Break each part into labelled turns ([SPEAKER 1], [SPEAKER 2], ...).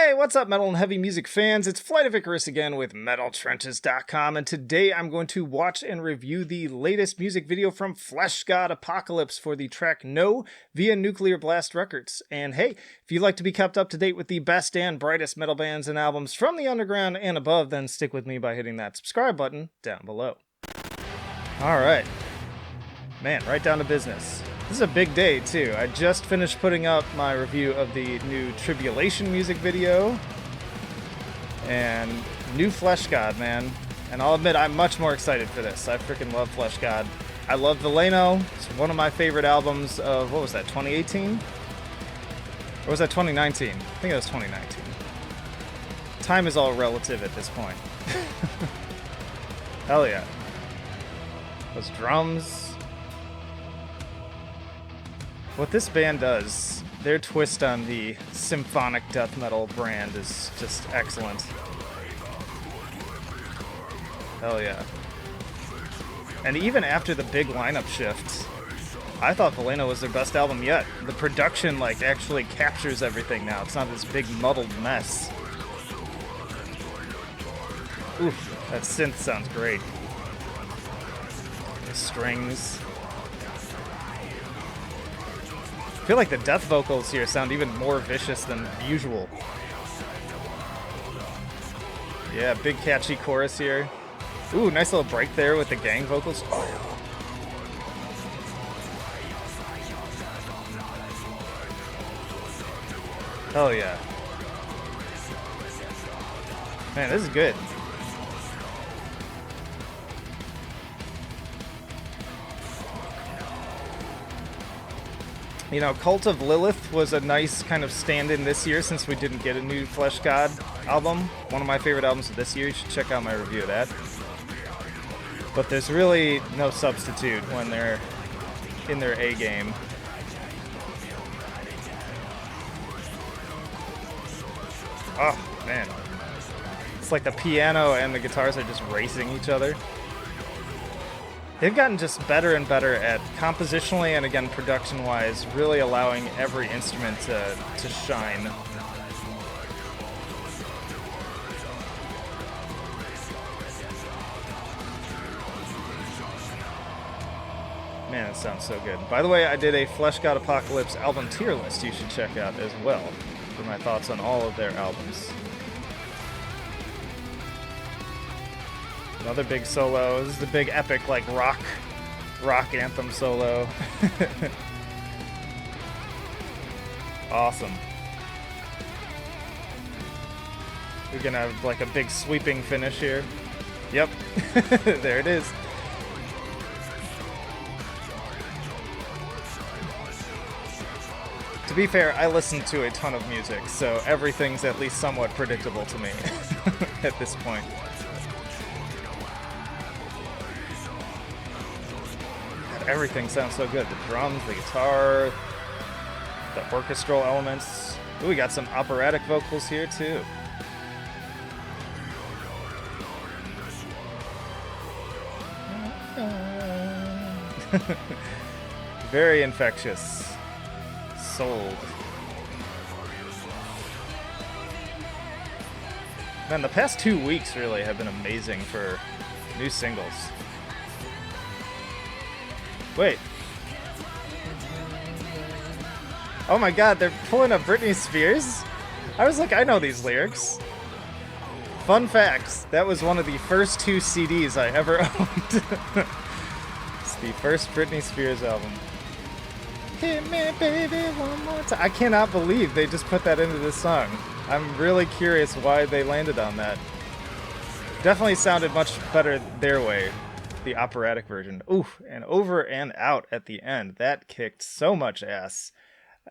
[SPEAKER 1] Hey, what's up, metal and heavy music fans? It's Flight of Icarus again with MetalTrenches.com, and today I'm going to watch and review the latest music video from Fleshgod Apocalypse for the track No via Nuclear Blast Records. And hey, if you'd like to be kept up to date with the best and brightest metal bands and albums from the underground and above, then stick with me by hitting that subscribe button down below. Alright. Man, right down to business. This is a big day, too. I just finished putting up my review of the new Tribulation music video. And new Fleshgod, man. And I'll admit, I'm much more excited for this. I freaking love Fleshgod. I love Veleno. It's one of my favorite albums of, what was that, 2018? Or was that 2019? I think it was 2019. Time is all relative at this point. Hell yeah. Those drums. What this band does, their twist on the symphonic death metal brand is just excellent. Hell yeah. And even after the big lineup shift, I thought Veleno was their best album yet. The production, actually captures everything now. It's not this big muddled mess. Oof, that synth sounds great. The strings. I feel like the death vocals here sound even more vicious than usual. Yeah, big catchy chorus here. Ooh, nice little break there with the gang vocals. Oh. Hell yeah. Man, this is good. You know, Cult of Lilith was a nice kind of stand-in this year since we didn't get a new Fleshgod album. One of my favorite albums of this year. You should check out my review of that. But there's really no substitute when they're in their A game. Oh, man. It's like the piano and the guitars are just racing each other. They've gotten just better and better at compositionally and, again, production-wise, really allowing every instrument to shine. Man, it sounds so good. By the way, I did a Fleshgod Apocalypse album tier list you should check out as well for my thoughts on all of their albums. Another big solo. This is the big epic, rock anthem solo. Awesome. We're gonna have a big sweeping finish here. Yep. There it is. To be fair, I listen to a ton of music, so everything's at least somewhat predictable to me at this point. Everything sounds so good. The drums, the guitar, the orchestral elements. Ooh, we got some operatic vocals here, too. Very infectious. Sold. Man, the past 2 weeks really have been amazing for new singles. Wait. Oh my god, they're pulling up Britney Spears? I was like, I know these lyrics. Fun fact, that was one of the first 2 CDs I ever owned. It's the first Britney Spears album. Hit me, baby, one more time. I cannot believe they just put that into this song. I'm really curious why they landed on that. Definitely sounded much better their way. The operatic version. Oof, and over and out at the end. That kicked so much ass.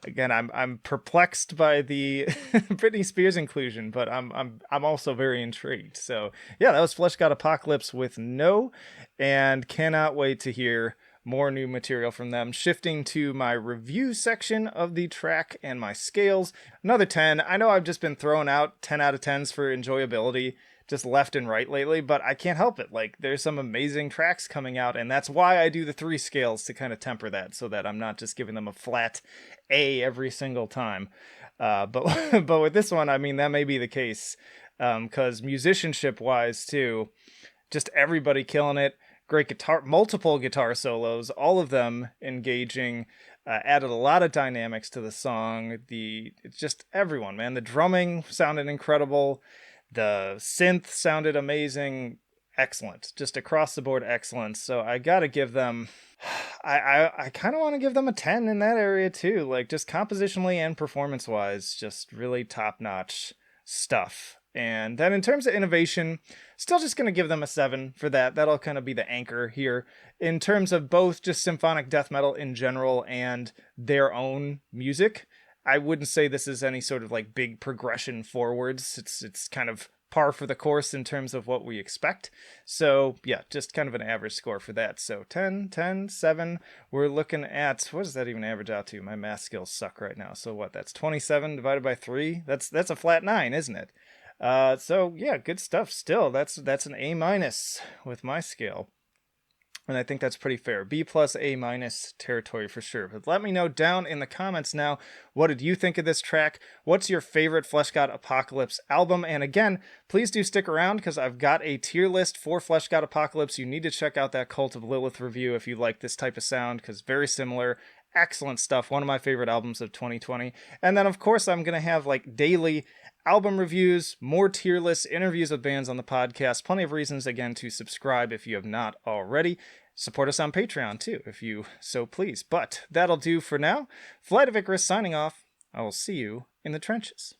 [SPEAKER 1] Again, I'm perplexed by the Britney Spears inclusion, but I'm also very intrigued. So yeah, that was Fleshgod Apocalypse with No, and cannot wait to hear more new material from them. Shifting to my review section of the track and my scales. Another 10. I know I've just been throwing out 10 out of 10s for enjoyability. just left and right lately, but I can't help it. Like, there's some amazing tracks coming out, and that's why I do the 3 scales to kind of temper that, so that I'm not just giving them a flat A every single time. But but with this one, I mean, that may be the case, because musicianship wise too, just everybody killing it. Great guitar, multiple guitar solos, all of them engaging. Added a lot of dynamics to the song. It's just everyone, man. The drumming sounded incredible. The synth sounded amazing. Excellent. Just across the board excellence. So I gotta give them, I kind of want to give them a 10 in that area too. Like, just compositionally and performance wise, just really top notch stuff. And then in terms of innovation, still just going to give them a 7 for that. That'll kind of be the anchor here. In terms of both just symphonic death metal in general and their own music, I wouldn't say this is any sort of like big progression forwards. It's kind of par for the course in terms of what we expect. So yeah, just kind of an average score for that. So 10, 10, 7. We're looking at, what does that even average out to? My math skills suck right now. So what, that's 27 divided by 3? That's a flat 9, isn't it? So yeah, good stuff. Still, that's an A- with my scale. And I think that's pretty fair. B plus A- territory for sure. But let me know down in the comments now, what did you think of this track? What's your favorite Fleshgod Apocalypse album? And again, please do stick around, because I've got a tier list for Fleshgod Apocalypse. You need to check out that Cult of Lilith review if you like this type of sound, because very similar. Excellent stuff. One of my favorite albums of 2020. And then, of course, I'm going to have like daily album reviews, more tier lists, interviews with bands on the podcast. Plenty of reasons, again, to subscribe if you have not already. Support us on Patreon, too, if you so please. But that'll do for now. Flight of Icarus signing off. I will see you in the trenches.